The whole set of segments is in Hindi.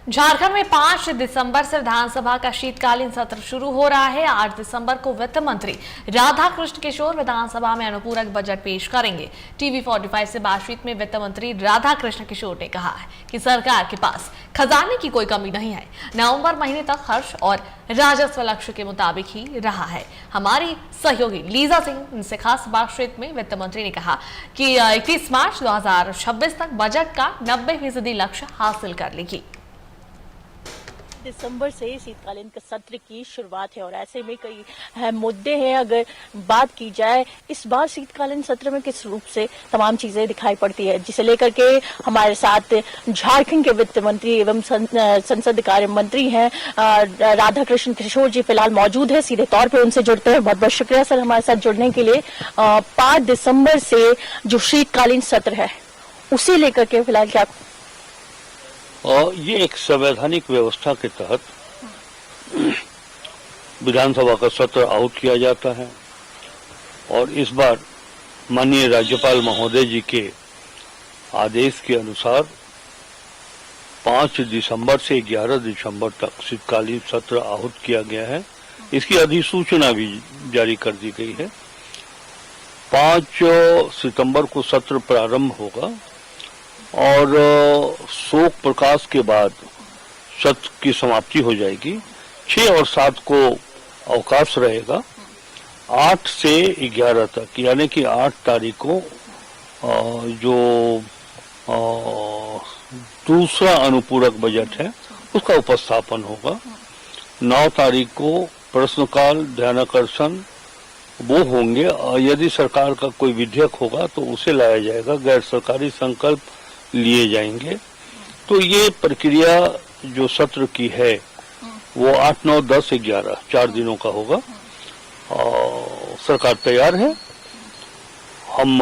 झारखंड में 5 दिसंबर से विधानसभा का शीतकालीन सत्र शुरू हो रहा है। 8 दिसंबर को वित्त मंत्री राधा कृष्ण किशोर विधानसभा में अनुपूरक बजट पेश करेंगे। टीवी 45 से बातचीत में वित्त मंत्री राधा कृष्ण किशोर ने कहा है कि सरकार के पास खजाने की कोई कमी नहीं है। नवंबर महीने तक खर्च और राजस्व लक्ष्य के मुताबिक ही रहा है। हमारी सहयोगी लीजा सिंह इनसे खास बातचीत में वित्त मंत्री ने कहा कि 31 मार्च 2026 तक बजट का 90% लक्ष्य हासिल कर लेगी। दिसंबर से शीतकालीन सत्र की शुरुआत है और ऐसे में कई मुद्दे हैं। अगर बात की जाए इस बार शीतकालीन सत्र में किस रूप से तमाम चीजें दिखाई पड़ती है, जिसे लेकर के हमारे साथ झारखंड के वित्त मंत्री एवं संसद कार्य मंत्री हैं राधा कृष्ण किशोर जी फिलहाल मौजूद है। सीधे तौर पे उनसे जुड़ते हैं। बहुत बहुत शुक्रिया सर हमारे साथ जुड़ने के लिए। 5 दिसंबर से जो शीतकालीन सत्र है उसे लेकर के फिलहाल क्या ये एक संवैधानिक व्यवस्था के तहत विधानसभा का सत्र आहूत किया जाता है और इस बार माननीय राज्यपाल महोदय जी के आदेश के अनुसार 5 दिसंबर से 11 दिसंबर तक शीतकालीन सत्र आहूत किया गया है। इसकी अधिसूचना भी जारी कर दी गई है। 5 सितंबर को सत्र प्रारंभ होगा और शोक प्रकाश के बाद सत्र की समाप्ति हो जाएगी। 6 और 7 को अवकाश रहेगा। 8 से 11 तक यानी कि 8 तारीख को जो दूसरा अनुपूरक बजट है उसका उपस्थापन होगा। 9 तारीख को प्रश्नकाल ध्यानाकर्षण वो होंगे। यदि सरकार का कोई विधेयक होगा तो उसे लाया जाएगा। गैर सरकारी संकल्प लिए जाएंगे। तो ये प्रक्रिया जो सत्र की है वो 8, 9, 10, 11 4 दिनों का होगा। सरकार तैयार है। हम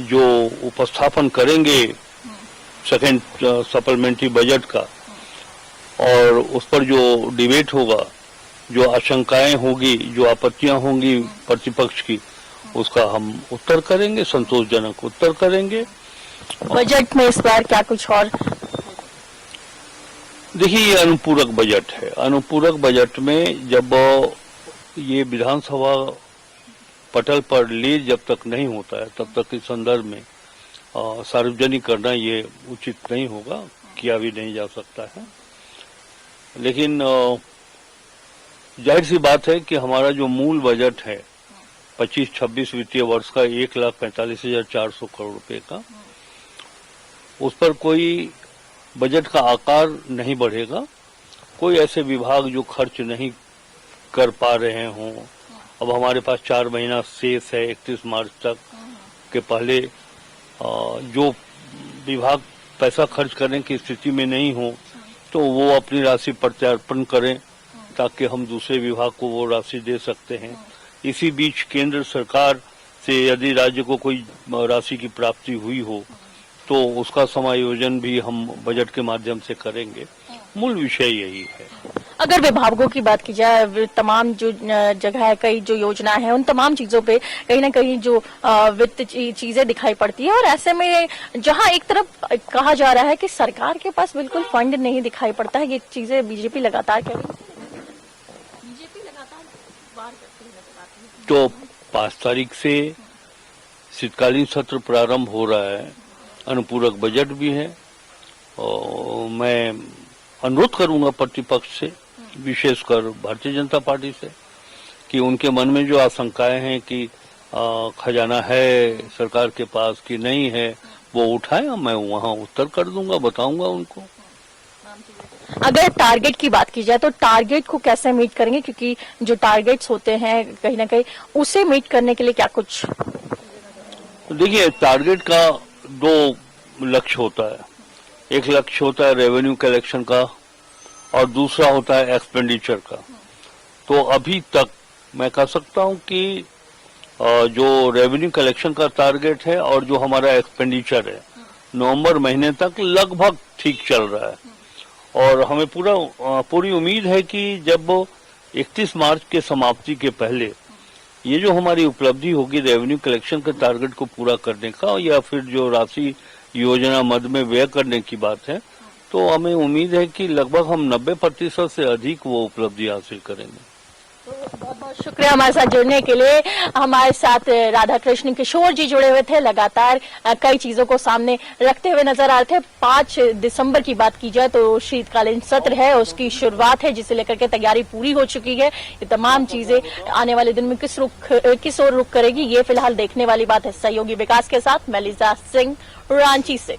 जो उपस्थापन करेंगे सेकेंड सप्लीमेंट्री बजट का और उस पर जो डिबेट होगा, जो आशंकाएं होगी, जो आपत्तियां होंगी प्रतिपक्ष की, उसका हम उत्तर करेंगे, संतोषजनक उत्तर करेंगे। बजट में इस बार क्या कुछ और? देखिए ये अनुपूरक बजट है। अनुपूरक बजट में जब ये विधानसभा पटल पर ले जब तक नहीं होता है तब तक इस संदर्भ में सार्वजनिक करना ये उचित नहीं होगा, किया भी नहीं जा सकता है। लेकिन जाहिर सी बात है कि हमारा जो मूल बजट है 25-26 वित्तीय वर्ष का 1,45,400 करोड़ रुपए का, उस पर कोई बजट का आकार नहीं बढ़ेगा। कोई ऐसे विभाग जो खर्च नहीं कर पा रहे हों, अब हमारे पास 4 महीना शेष है 31 मार्च तक के पहले, जो विभाग पैसा खर्च करने की स्थिति में नहीं हो तो वो अपनी राशि प्रत्यार्पण करें ताकि हम दूसरे विभाग को वो राशि दे सकते हैं। इसी बीच केंद्र सरकार से यदि राज्य को कोई राशि की प्राप्ति हुई हो तो उसका समायोजन भी हम बजट के माध्यम से करेंगे। मूल विषय यही है। अगर विभागों की बात की जाए, तमाम जो जगह है, कई जो योजना है, उन तमाम चीजों पे कहीं ना कहीं जो वित्त चीजें दिखाई पड़ती है और ऐसे में जहां एक तरफ कहा जा रहा है कि सरकार के पास बिल्कुल फंड नहीं दिखाई पड़ता है, ये चीजें बीजेपी लगातार कह रही है। तो 5 तारीख से शीतकालीन सत्र प्रारंभ हो रहा है। अनुपूरक बजट भी है और मैं अनुरोध करूंगा प्रतिपक्ष से, विशेषकर भारतीय जनता पार्टी से, कि उनके मन में जो आशंकाएं हैं कि खजाना है सरकार के पास कि नहीं है वो उठाएं। मैं वहां उत्तर कर दूंगा, बताऊंगा उनको। अगर टारगेट की बात की जाए तो टारगेट को कैसे मीट करेंगे, क्योंकि जो टारगेट्स होते हैं कहीं ना कहीं उसे मीट करने के लिए क्या कुछ? देखिए टारगेट का 2 लक्ष्य होता है। एक लक्ष्य होता है रेवेन्यू कलेक्शन का और दूसरा होता है एक्सपेंडिचर का। तो अभी तक मैं कह सकता हूं कि जो रेवेन्यू कलेक्शन का टारगेट है और जो हमारा एक्सपेंडिचर है नवंबर महीने तक लगभग ठीक चल रहा है और हमें पूरी उम्मीद है कि जब 31 मार्च के समाप्ति के पहले ये जो हमारी उपलब्धि होगी रेवेन्यू कलेक्शन के टारगेट को पूरा करने का या फिर जो राशि योजना मद में व्यय करने की बात है तो हमें उम्मीद है कि लगभग हम 90% से अधिक वो उपलब्धि हासिल करेंगे। बहुत बहुत शुक्रिया हमारे साथ जुड़ने के लिए। हमारे साथ राधा कृष्ण किशोर जी जुड़े हुए थे, लगातार कई चीजों को सामने रखते हुए नजर आ रहे थे। 5 दिसंबर की बात की जाए तो शीतकालीन सत्र है, उसकी शुरुआत है, जिसे लेकर के तैयारी पूरी हो चुकी है। ये तमाम चीजें आने वाले दिन में किस ओर रुख करेगी, ये फिलहाल देखने वाली बात है। सहयोगी विकास के साथ मैं लिजा सिंह, रांची से।